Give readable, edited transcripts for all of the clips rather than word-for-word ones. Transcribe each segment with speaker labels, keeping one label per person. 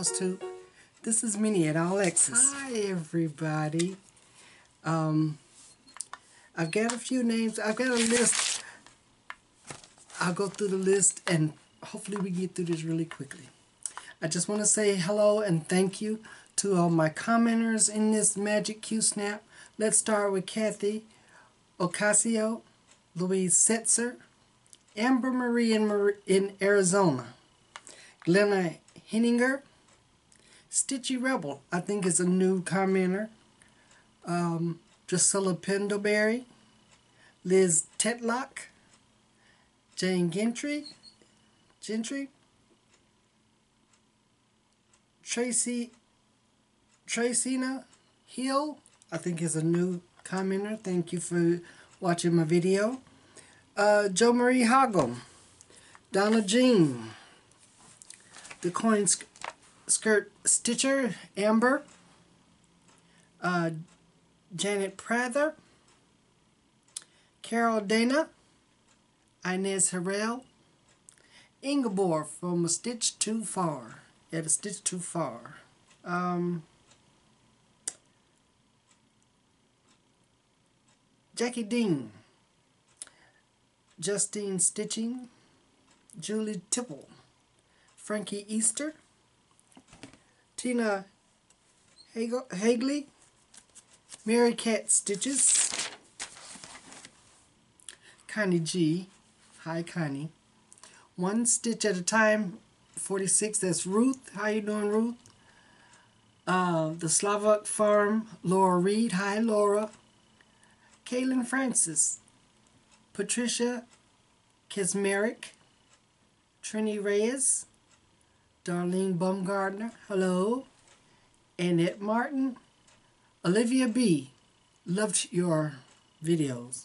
Speaker 1: Flosstube. This is Minnie at All X's. Hi everybody. I've got a few names. I've got a list. I'll go through the list and hopefully we get through this really quickly. I just want to say hello and thank you to all my commenters in this Magic Q Snap. Let's start with Kathy Ocasio, Louise Setzer, Amber Marie in Arizona, Glenna Henninger, Stitchy Rebel, I think is a new commenter, Drusilla Pendleberry, Liz Tetlock, Jane Gentry, Tracina Hill, I think is a new commenter. Thank you for watching my video. Jo Marie Hoggle, Donna Jean, the Coin Skirt Stitcher, Amber, Janet Prather, Carol Dana, Inez Harrell, Ingeborg from A Stitch Too Far, at A Stitch Too Far, Jackie Dean, Justine Stitching, Julie Tipple, Frankie Easter, Tina Hagley, Mary Cat Stitches, Connie G, hi Connie, One Stitch at a Time 46, that's Ruth, how you doing Ruth? The Slovak Farm, Laura Reed, hi Laura, Kaylin Francis, Patricia Kesmerick, Trini Reyes, Darlene Baumgardner, hello, Annette Martin, Olivia B, loved your videos,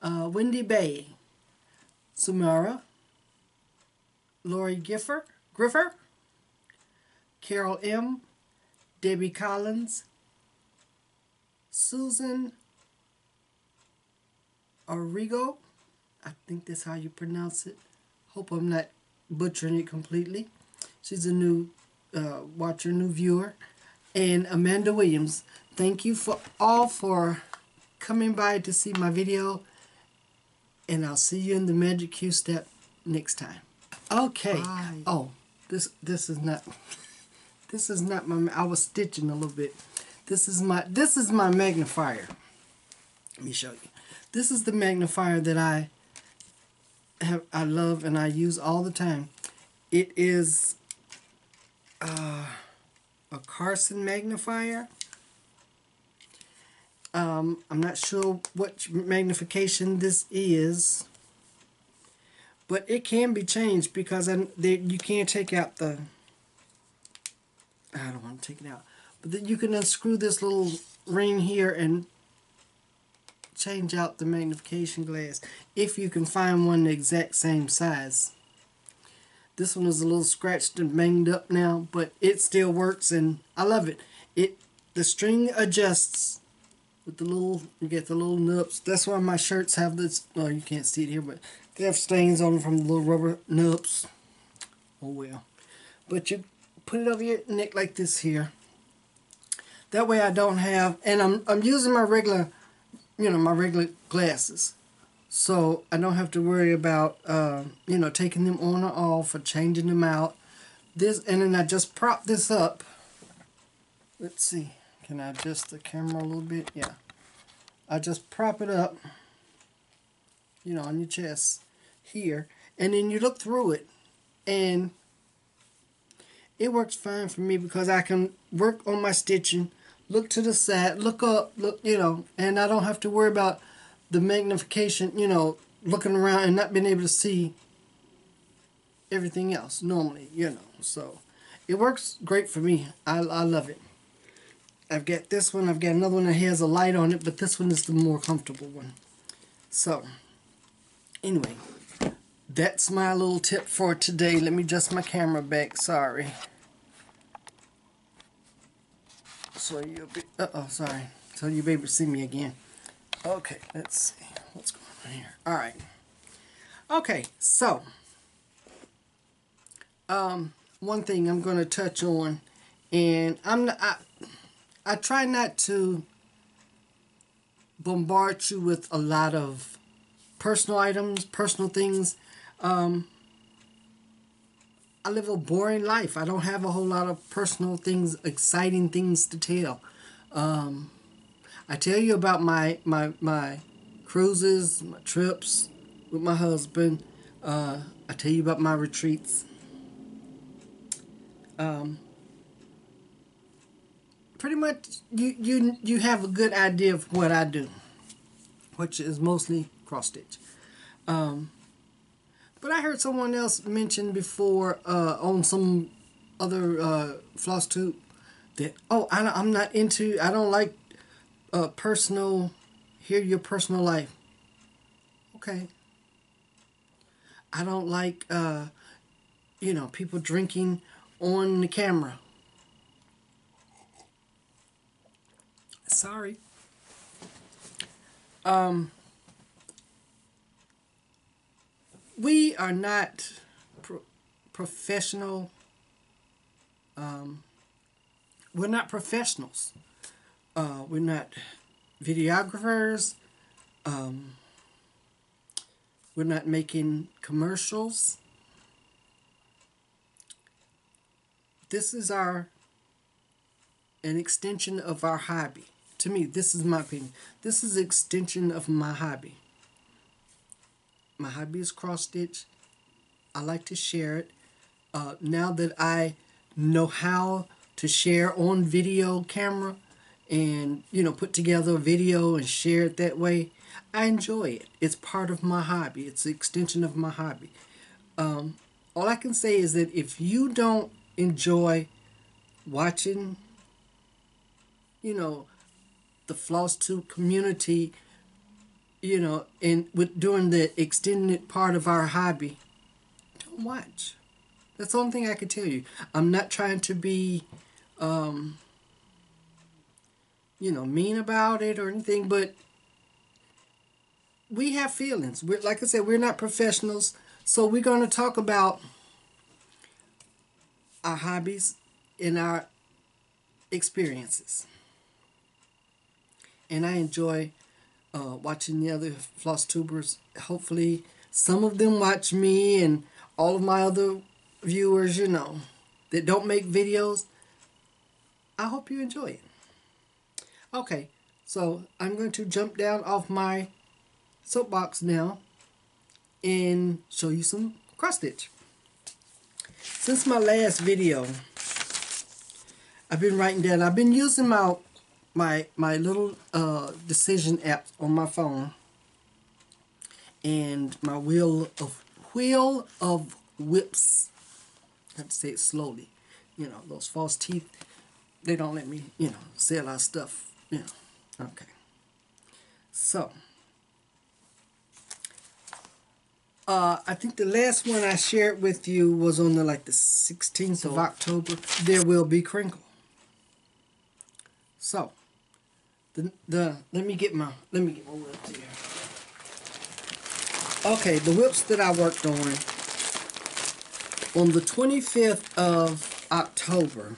Speaker 1: Wendy Bay, Sumara, Lori Griffer, Carol M, Debbie Collins, Susan Arrigo, I think that's how you pronounce it. Hope I'm not butchering it completely. She's a new watcher, new viewer. And Amanda Williams, thank you for coming by to see my video. And I'll see you in the Magic Q step next time. Okay. Bye. Oh, this is not my, I was stitching a little bit. This is my magnifier. Let me show you. This is the magnifier that I love and I use all the time. It is a Carson magnifier. I'm not sure what magnification this is, but it can be changed because you can't take out the, I don't want to take it out, but then you can unscrew this little ring here and change out the magnification glass if you can find one the exact same size. This one is a little scratched and banged up now, but it still works and I love it. The string adjusts with the little, you get the little nubs. That's why my shirts have this, well you can't see it here, but they have stains on them from the little rubber nubs. Oh well. But you put it over your neck like this here. That way I don't have, and I'm using my regular, my regular glasses. So I don't have to worry about, taking them on or off or changing them out. And then I just prop this up. Let's see. Can I adjust the camera a little bit? Yeah. I just prop it up, on your chest here. And then you look through it. And it works fine for me because I can work on my stitching, look to the side, look up, and I don't have to worry about the magnification, looking around and not being able to see everything else normally, So it works great for me. I love it. I've got this one. I've got another one that has a light on it, but this one is the more comfortable one. So anyway, that's my little tip for today. Let me adjust my camera back. Sorry. So you'll be, sorry. So you'll be able to see me again. Okay, let's see what's going on here. Alright. Okay, so one thing I'm going to touch on, and I try not to bombard you with a lot of personal items, personal things. I live a boring life. I don't have a whole lot of personal things, exciting things to tell. I tell you about my cruises, my trips with my husband. I tell you about my retreats. Pretty much, you have a good idea of what I do, which is mostly cross stitch. But I heard someone else mention before on some other floss tube that, oh, I'm not into, I don't like hear your personal life. Okay. I don't like, people drinking on the camera. Sorry. We are not professional. We're not professionals. We're not videographers. We're not making commercials. This is an extension of our hobby. To me, this is my opinion. This is an extension of my hobby. My hobby is cross stitch. I like to share it. Now that I know how to share on video camera and put together a video and share it that way, I enjoy it. It's part of my hobby. It's an extension of my hobby. All I can say is that if you don't enjoy watching, the floss tube community, and during the extended part of our hobby, don't watch. That's the only thing I can tell you. I'm not trying to be, mean about it or anything, but we have feelings. Like I said, we're not professionals, so we're going to talk about our hobbies and our experiences. And I enjoy watching the other floss tubers. Hopefully some of them watch me, and all of my other viewers, that don't make videos. I hope you enjoy it. Okay, so I'm going to jump down off my soapbox now and show you some cross stitch. Since my last video, I've been writing down. I've been using my little decision app on my phone, and my wheel of whips. I have to say it slowly. Those false teeth, they don't let me say a lot of stuff. Okay. So I think the last one I shared with you was on the 16th of October. There will be crinkle. So let me get my whips here. Okay, the whips that I worked on the 25th of October,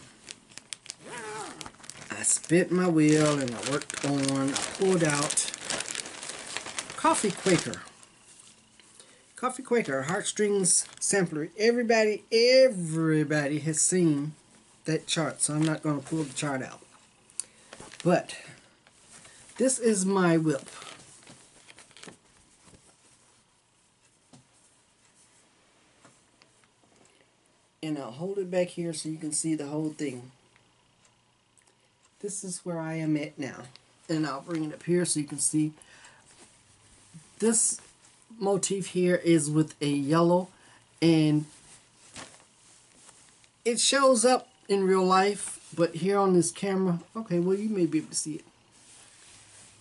Speaker 1: I spent my wheel and I pulled out Coffee Quaker. Coffee Quaker, heartstrings sampler. Everybody has seen that chart, so I'm not going to pull the chart out. But this is my whip. And I'll hold it back here so you can see the whole thing. This is where I am at now. And I'll bring it up here so you can see. This motif here is with a yellow, and it shows up in real life, but here on this camera, okay, well, you may be able to see it.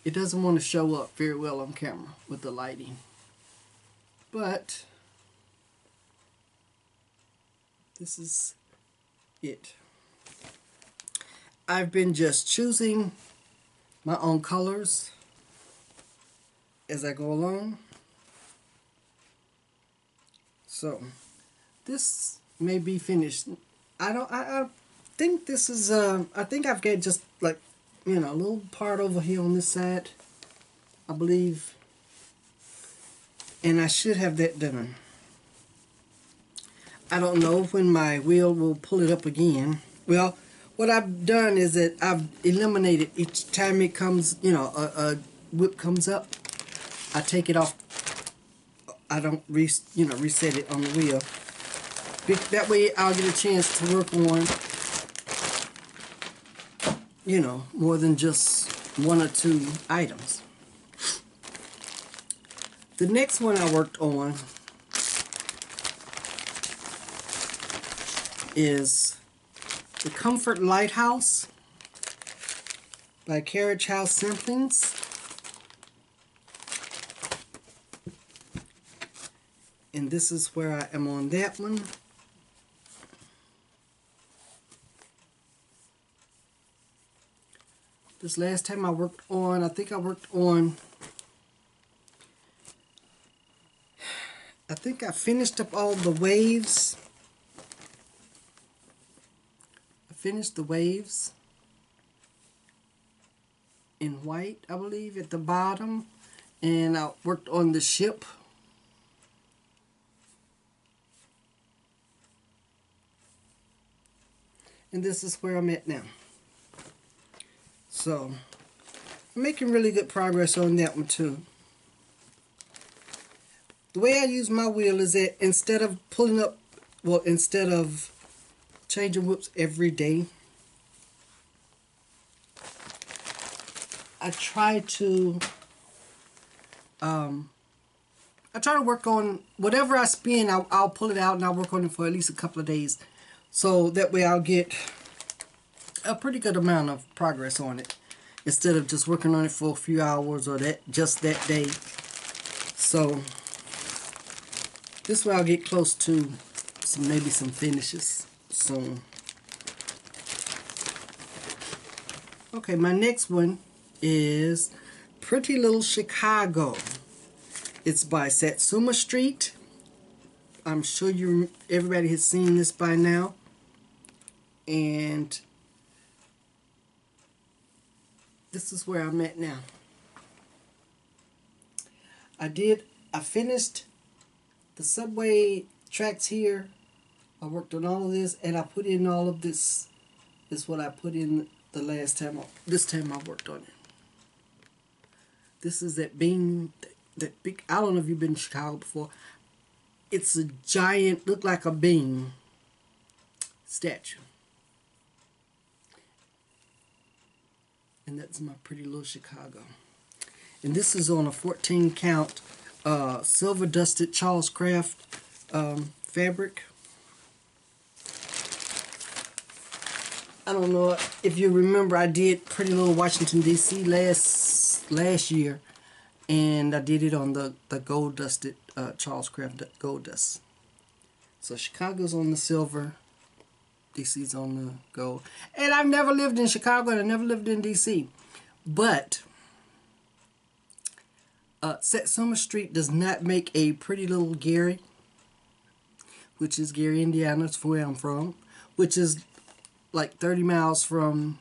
Speaker 1: It doesn't want to show up very well on camera with the lighting. But this is it. I've been just choosing my own colors as I go along. So this may be finished I think this is, I think I've got just like, you know, a little part over here on this side, I believe. And I should have that done. I don't know when my wheel will pull it up again. Well, what I've done is that I've eliminated each time it comes, you know, a whip comes up, I take it off. I don't reset it on the wheel. That way I'll get a chance to work on, you know, more than just one or two items. The next one I worked on is the Comfort Lighthouse by Carriage House Samplings. And this is where I am on that one. This last time I worked on, I think I finished up all the waves. I finished the waves in white, I believe, at the bottom. And I worked on the ship. And this is where I'm at now. So, I'm making really good progress on that one too. The way I use my wheel is that instead of changing whips every day, I try to work on whatever I spin. I'll pull it out and I'll work on it for at least a couple of days. So that way I'll get a pretty good amount of progress on it, instead of just working on it for a few hours or just that day. So this way I'll get close to maybe some finishes soon. Okay, my next one is Pretty Little Chicago. It's by Satsuma Street. I'm sure everybody has seen this by now. And this is where I'm at now. I finished the subway tracks here. I worked on all of this, and I put in all of this. This is what I put in the last time. This time I worked on it. This is that beam, that big. I don't know if you've been to Chicago before. It's a giant, look like a beam statue. And that's my Pretty Little Chicago. And this is on a 14 count silver dusted Charles Craft fabric. I don't know if you remember, I did Pretty Little Washington DC last year, and I did it on the gold dusted Charles Craft gold dust. So Chicago's on the silver, DC's on the gold. And I've never lived in Chicago and I never lived in DC. But Satsuma Street does not make a Pretty Little Gary, which is Gary, Indiana. That's where I'm from. Which is like 30 miles from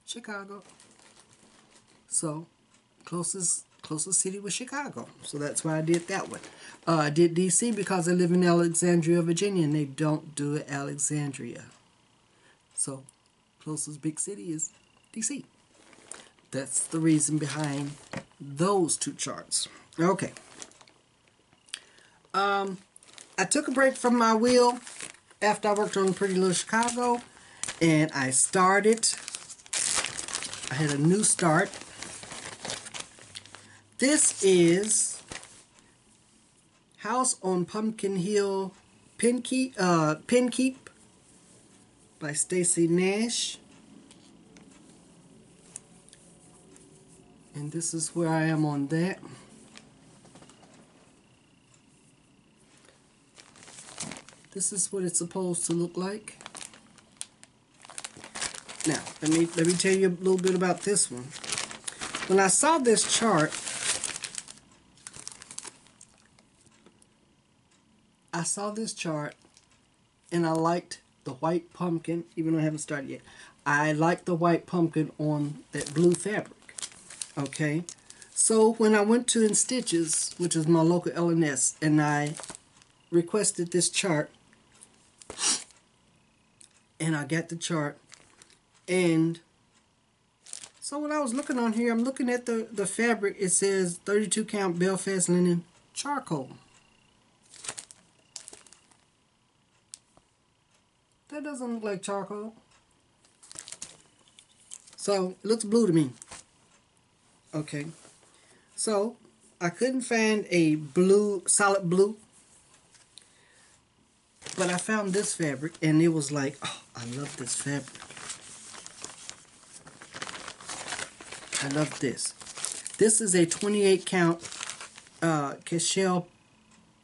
Speaker 1: Chicago. So, closest city was Chicago. So that's why I did that one. I did DC because I live in Alexandria, Virginia, and they don't do it Alexandria. So, closest big city is DC. That's the reason behind those two charts. Okay. I took a break from my wheel after I worked on Pretty Little Chicago, and I started. I had a new start. This is House on Pumpkin Hill Pin Keep by Stacy Nash. And this is where I am on that. This is what it's supposed to look like. Now, let me tell you a little bit about this one. When I saw this chart, and I liked the white pumpkin, even though I haven't started yet. I liked the white pumpkin on that blue fabric. Okay, so when I went to Stitches, which is my local LNS, and I requested this chart, and I got the chart, and so when I was looking on here, I'm looking at the fabric. It says 32 count Belfast linen charcoal. That doesn't look like charcoal. So it looks blue to me. Okay, so I couldn't find a blue, solid blue, but I found this fabric, and it was like, oh, I love this fabric. I love this. This is a 28 count Cashel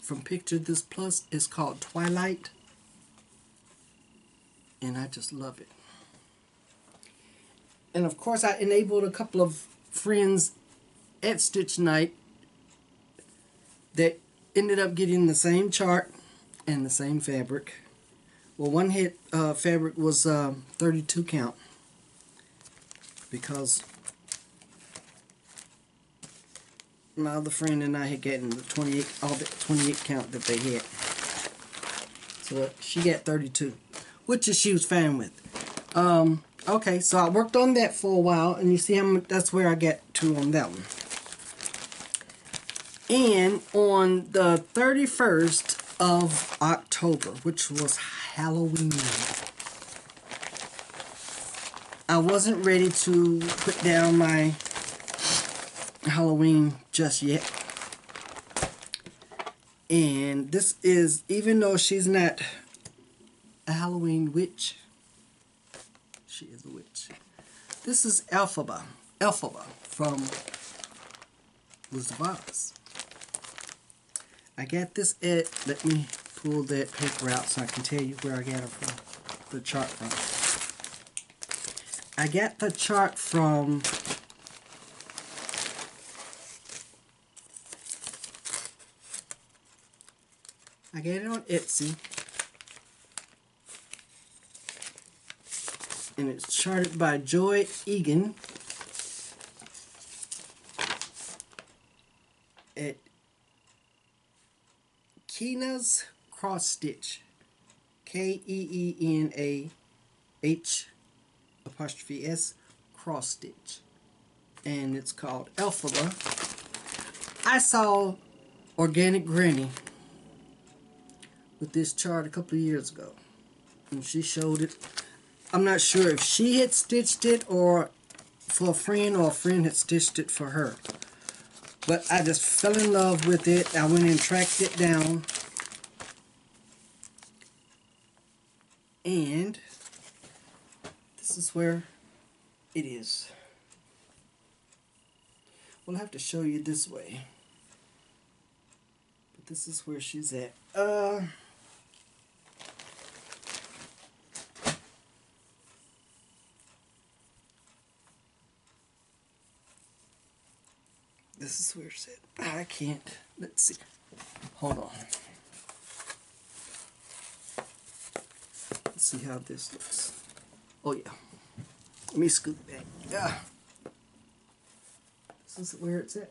Speaker 1: from Picture This Plus. It's called Twilight, and I just love it. And of course, I enabled a couple of friends at Stitch Night that ended up getting the same chart and the same fabric. Well, one hit fabric was 32 count, because my other friend and I had gotten the 28, all the 28 count that they had. So she got 32, which she was fine with. Okay, so I worked on that for a while, and you see how much, that's where I got to on that one. And on the 31st of October, which was Halloween, I wasn't ready to put down my Halloween just yet. And this is, even though she's not a Halloween witch, she is a witch. This is Elphaba from Wizard of Oz. I got this at, let me pull that paper out so I can tell you where I got it from, the chart from. I got the chart from I got it on Etsy, and it's charted by Joy Egan at KeenahsCrossStitch, KEENAH' cross stitch, and it's called Elphaba. I saw Organic Granny with this chart a couple of years ago, and she showed it. I'm not sure if she had stitched it or for a friend, or a friend had stitched it for her, but I just fell in love with it. I went and tracked it down, and this is where it is. We'll have to show you this way, but this is where she's at. This is where it's at. I can't. Let's see. Hold on. Let's see how this looks. Oh yeah. Let me scoot back. Yeah. This is where it's at.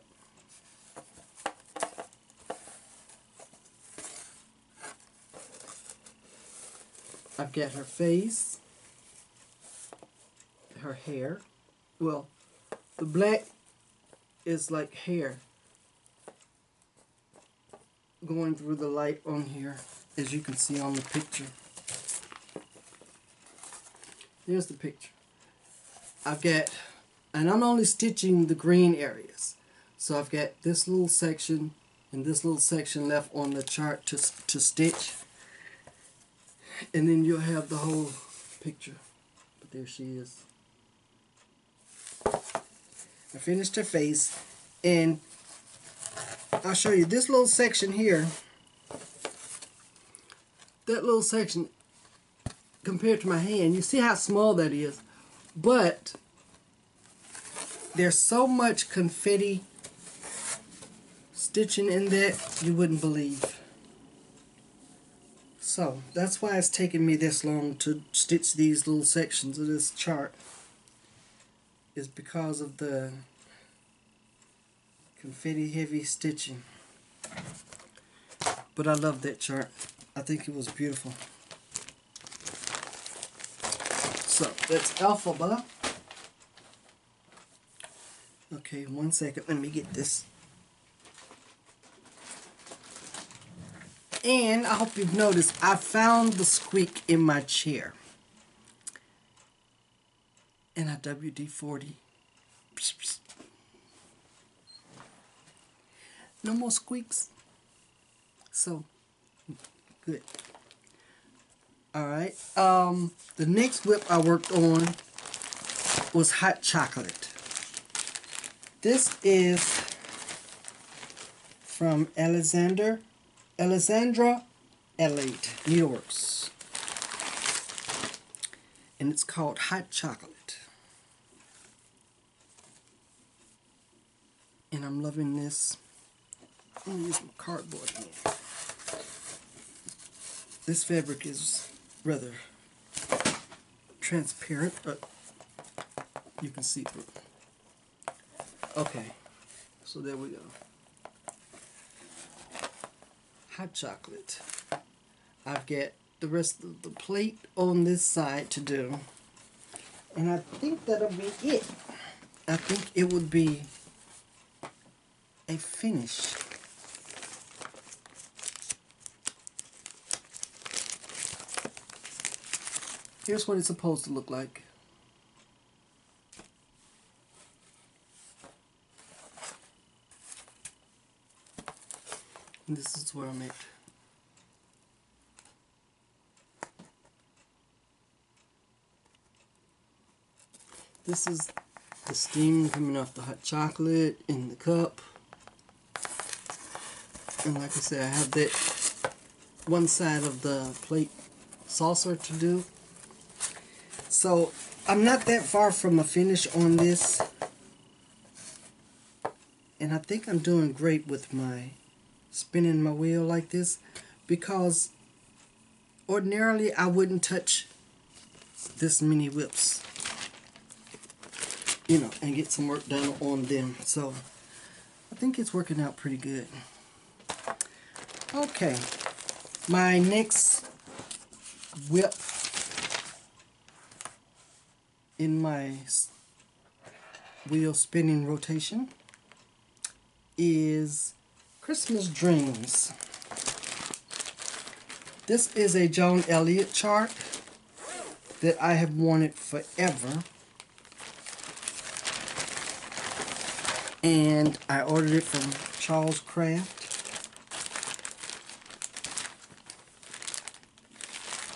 Speaker 1: I've got her face, her hair. Well, the black is like hair going through the light on here, as you can see on the picture. Here's the picture. I've got, and I'm only stitching the green areas, so I've got this little section and this little section left on the chart to stitch, and then you'll have the whole picture. But there she is. I finished her face, and I'll show you this little section here. That little section compared to my hand, you see how small that is, but there's so much confetti stitching in that you wouldn't believe. So that's why it's taken me this long to stitch these little sections of this chart, is because of the confetti heavy stitching. But I love that chart. I think it was beautiful. So that's Elphaba. Okay, 1 second, let me get this. And I hope you've noticed, I found the squeak in my chair. And I WD-40. No more squeaks. So, good. Alright, the next whip I worked on was hot chocolate. This is from Alexandra Elite Needleworks, and it's called Hot Chocolate, and I'm loving this. I'm gonna use some cardboard here. This fabric is rather transparent, but you can see through. Okay, so there we go. Hot chocolate. I've got the rest of the plate on this side to do, and I think that'll be it. I think it would be a finish. Here's what it's supposed to look like. And this is where I'm at. This is the steam coming off the hot chocolate in the cup. And like I said, I have that one side of the plate saucer to do. So I'm not that far from a finish on this. And I think I'm doing great with my spinning my wheel like this, because ordinarily I wouldn't touch this many whips, you know, and get some work done on them. So I think it's working out pretty good. Okay, my next whip in my wheel spinning rotation is Christmas Dreams. This is a Joan Elliott chart that I have wanted forever, and I ordered it from Charles Craft.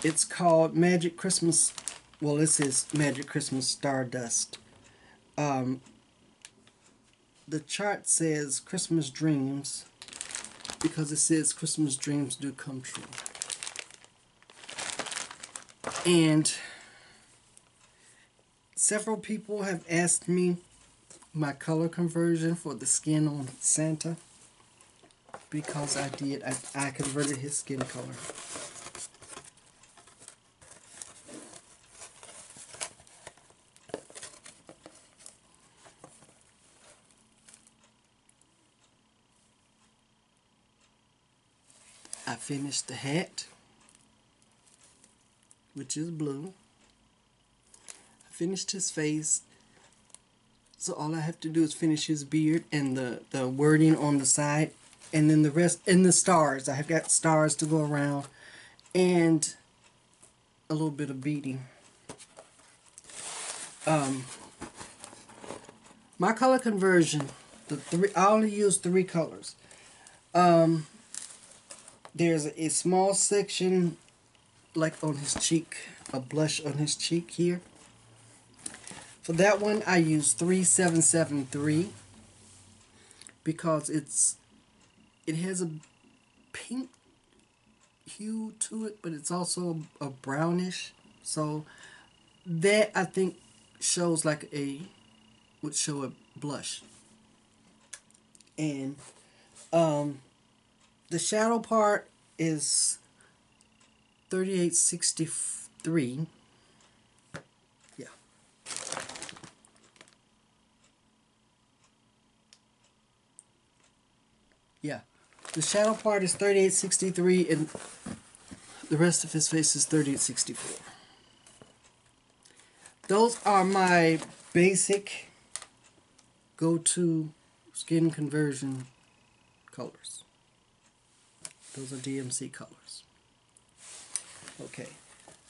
Speaker 1: It's called Magic Christmas. Well, this is Magic Christmas Stardust. The chart says Christmas Dreams because it says Christmas dreams do come true. And several people have asked me my color conversion for the skin on Santa, because I did. I converted his skin color. I finished the hat, which is blue. I finished his face, so all I have to do is finish his beard and the wording on the side, and then the rest, and the stars. I have got stars to go around, and a little bit of beading. My color conversion, I only use 3 colors. There's a small section like on his cheek, a blush on his cheek here. For that one I use 3773 because it has a pink hue to it, but it's also a brownish. So that I think shows like would show a blush. And the shadow part is 3863. Yeah. Yeah. The shadow part is 3863 and the rest of his face is 3864. Those are my basic go-to skin conversion colors. Those are DMC colors. Okay,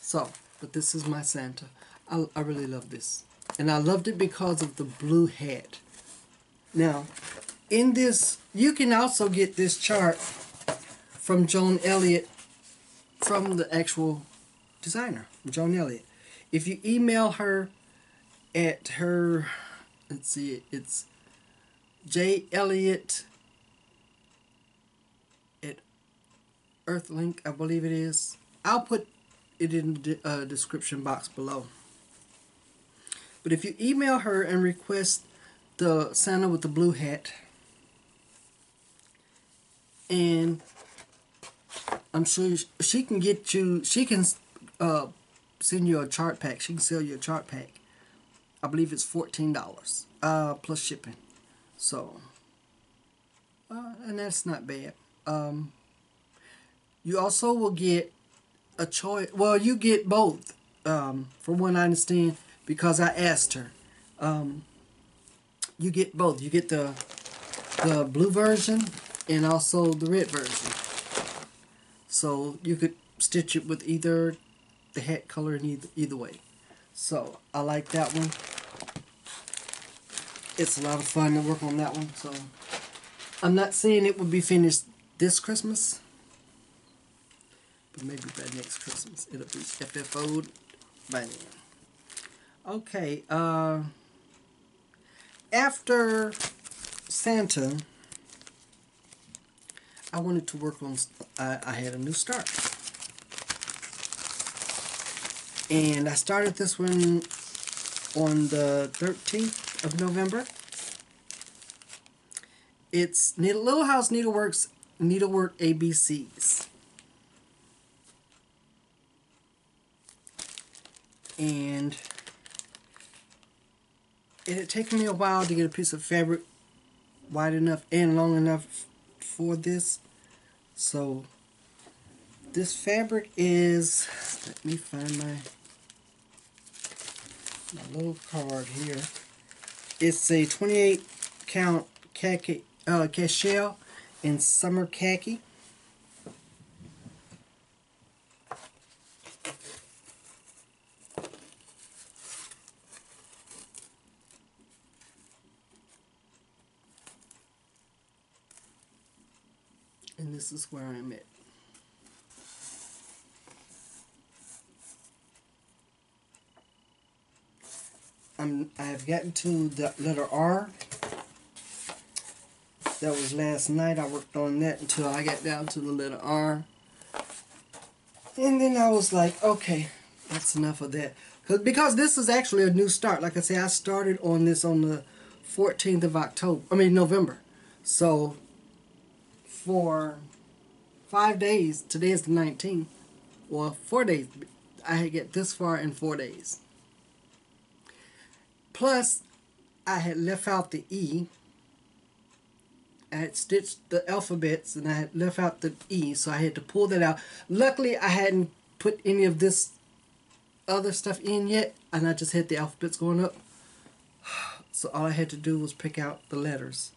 Speaker 1: so, but this is my Santa. I really love this. And I loved it because of the blue hat. Now, in this, you can also get this chart from Joan Elliott, from the actual designer, Joan Elliott. If you email her at her, let's see, it's jelliottdesign at Earthlink, I believe it is. I'll put it in the description box below. But if you email her and request the Santa with the blue hat, and I'm sure she can get you, she can send you a chart pack. She can sell you a chart pack. I believe it's $14 plus shipping. So, and that's not bad. You also will get a choice. Well, you get both, from what I understand, because I asked her. You get both. You get the blue version and also the red version. So you could stitch it with either the hat color in either way. So I like that one. It's a lot of fun to work on that one. So I'm not saying it will be finished this Christmas, but maybe by next Christmas it'll be FFO'd by then. Okay, after Santa, I wanted to work on, I had a new start. And I started this one on the 13th of November. It's Little House Needleworks Needlework ABCs. And it had taken me a while to get a piece of fabric wide enough and long enough for this. So this fabric is, let me find my little card here. It's a 28 count khaki, cashel in summer khaki. And this is where I'm at. I've gotten to the letter R. That was last night. I worked on that until I got down to the letter R. And then I was like, okay, that's enough of that. Because this is actually a new start. Like I say, I started on this on the 14th of November. So for 5 days, today is the 19th, well, 4 days, I get this far in 4 days. Plus, I had left out the E. I had stitched the alphabets and I had left out the E, so I had to pull that out. Luckily, I hadn't put any of this other stuff in yet, and I just had the alphabets going up. So all I had to do was pick out the letters.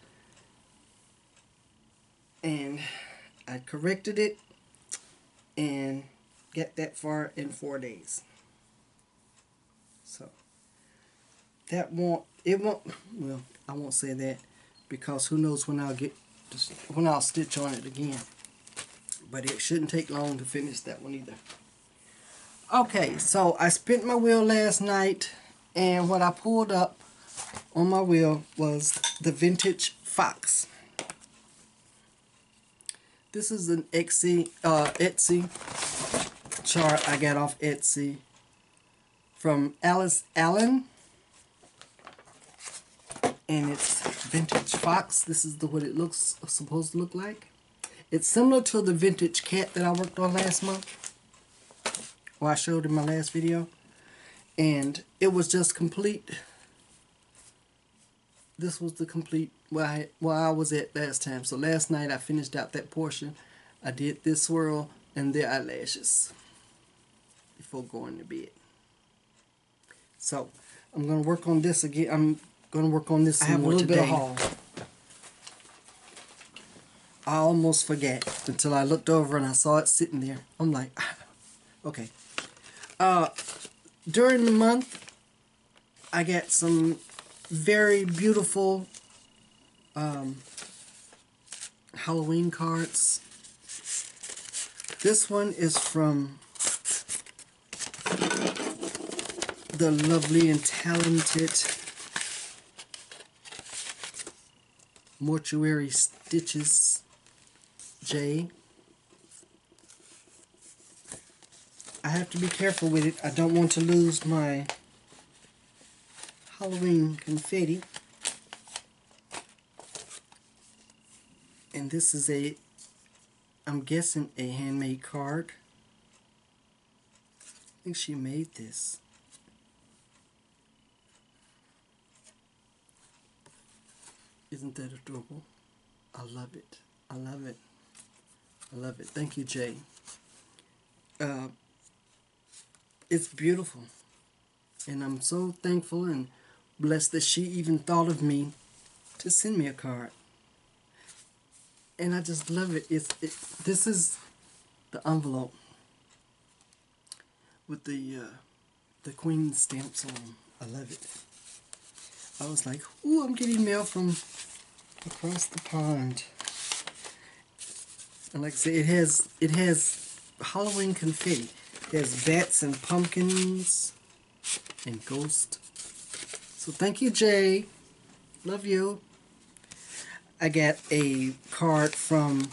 Speaker 1: And I corrected it and get that far in 4 days. So that won't, well, I won't say that, because who knows when I'll stitch on it again. But it shouldn't take long to finish that one either. Okay, so I spent my wheel last night, and what I pulled up on my wheel was the vintage fox. This is an Etsy chart I got off Etsy from Alice Allen, and it's vintage fox. This is what it looks supposed to look like. It's similar to the vintage cat that I worked on last month. or I showed in my last video, and it was just complete. This was the complete where I was at last time. So last night I finished out that portion. I did this swirl and the eyelashes before going to bed. So I'm gonna work on this again. I'm gonna work on this some more today. I have a little bit of haul. I almost forgot until I looked over and I saw it sitting there. I'm like, okay. During the month, I got some very beautiful Halloween cards. This one is from the lovely and talented Mortuary Stitches J. I have to be careful with it. I don't want to lose my Halloween confetti. And this is a, I'm guessing, a handmade card. I think she made this. Isn't that adorable? I love it. I love it. I love it. Thank you, Jay. It's beautiful. And I'm so thankful and blessed that she even thought of me to send me a card. And I just love it. This is the envelope with the Queen stamps on them. I love it. I was like, ooh, I'm getting mail from across the pond. And like I say, it has Halloween confetti. It has bats and pumpkins and ghosts. So thank you, Jay. Love you. I got a card from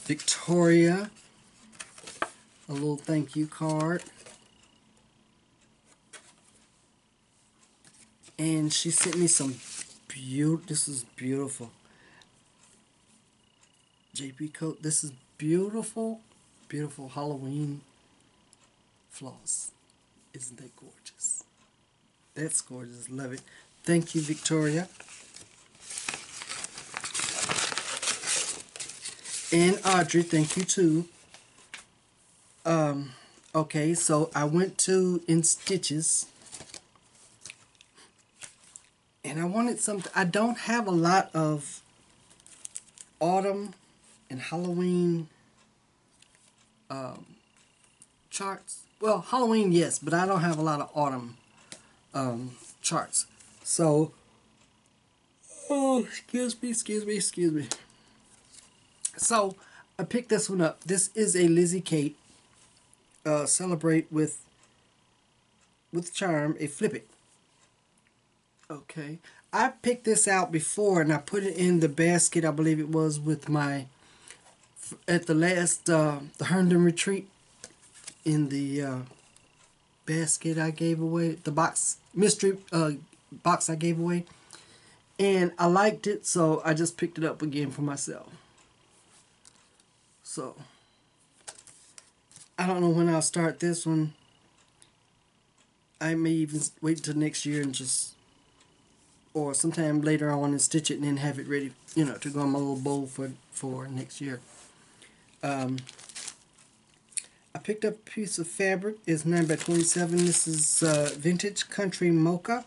Speaker 1: Victoria. A little thank you card. And she sent me some this is beautiful. JP coat. This is beautiful, beautiful Halloween floss. Isn't that gorgeous? That's gorgeous. Love it. Thank you, Victoria. And Audrey, thank you too. Okay, so I went to In Stitches. And I wanted something. I don't have a lot of autumn and Halloween charts. Well, Halloween, yes, but I don't have a lot of autumn charts. So, oh, excuse me. So, I picked this one up. This is a Lizzie Kate Celebrate with Charm, a Flip It. Okay, I picked this out before and I put it in the basket, I believe it was, with my, at the last, the Herndon retreat, in the basket I gave away, the box, mystery box I gave away. And I liked it, so I just picked it up again for myself. So, I don't know when I'll start this one. I may even wait until next year and just, or sometime later on and stitch it and then have it ready, you know, to go on my little bowl for next year. I picked up a piece of fabric. It's 9x27. This is Vintage Country Mocha.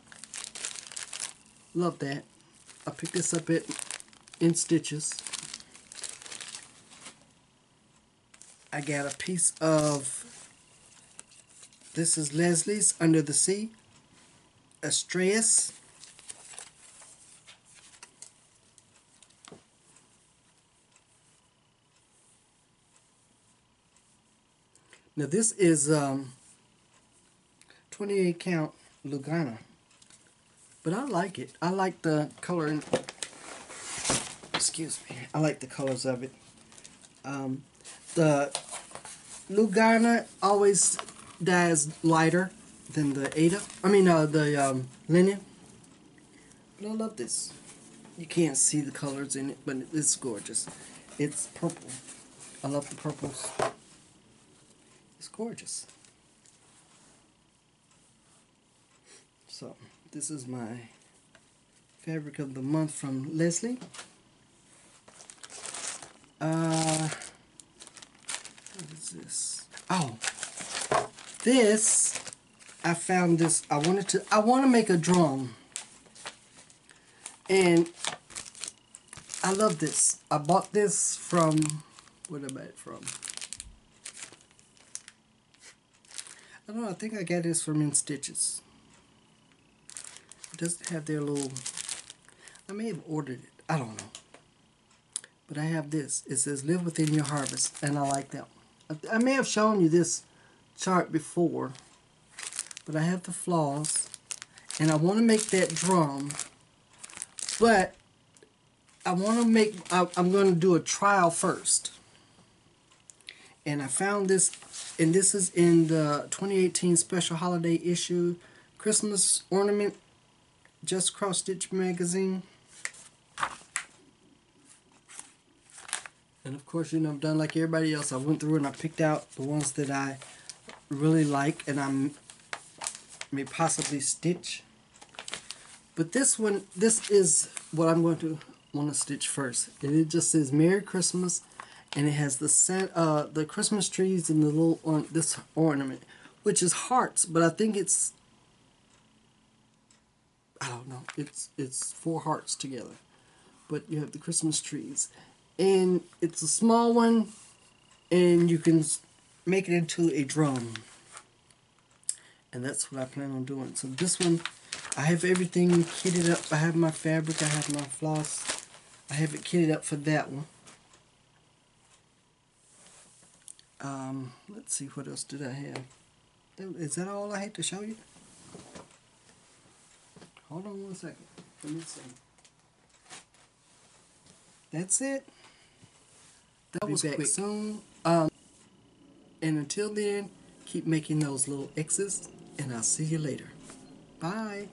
Speaker 1: Love that. I picked this up at In Stitches. I got a piece of, this is Leslie's Under the Sea, Astraeus. Now this is 28 count Lugana, but I like it. I like the color. Excuse me. I like the colors of it. The Lugana always dyes lighter than the Ada. I mean the linen. But I love this. You can't see the colors in it, but it's gorgeous. It's purple. I love the purples. It's gorgeous. So this is my fabric of the month from Leslie. What is this? Oh, this, I found this. I want to make a drum, and I love this. I bought this from, where did I buy it from? I don't know, I think I got this from Stitches. It doesn't have their little, I may have ordered it, I don't know. But I have this. It says live within your harvest, and I like that one. I may have shown you this chart before, but I have the floss, and I want to make that drum, but I want to make, I'm going to do a trial first. And I found this, and this is in the 2018 special holiday issue, Christmas ornament, Just Cross Stitch magazine. And of course, you know, I've done like everybody else. I went through and I picked out the ones that I really like and I may possibly stitch. But this one, this is what I'm going to want to stitch first. And it just says Merry Christmas, and it has the Christmas trees and the little this ornament, which is hearts, but I think it's, I don't know, it's 4 hearts together. But you have the Christmas trees, and it's a small one, and you can make it into a drum, and that's what I plan on doing. So this one, I have everything kitted up. I have my fabric, I have my floss, I have it kitted up for that one. Let's see, what else did I have? Is that all I had to show you? Hold on one second. Let me see. That's it. That was quick. Soon. And until then, keep making those little X's, and I'll see you later. Bye.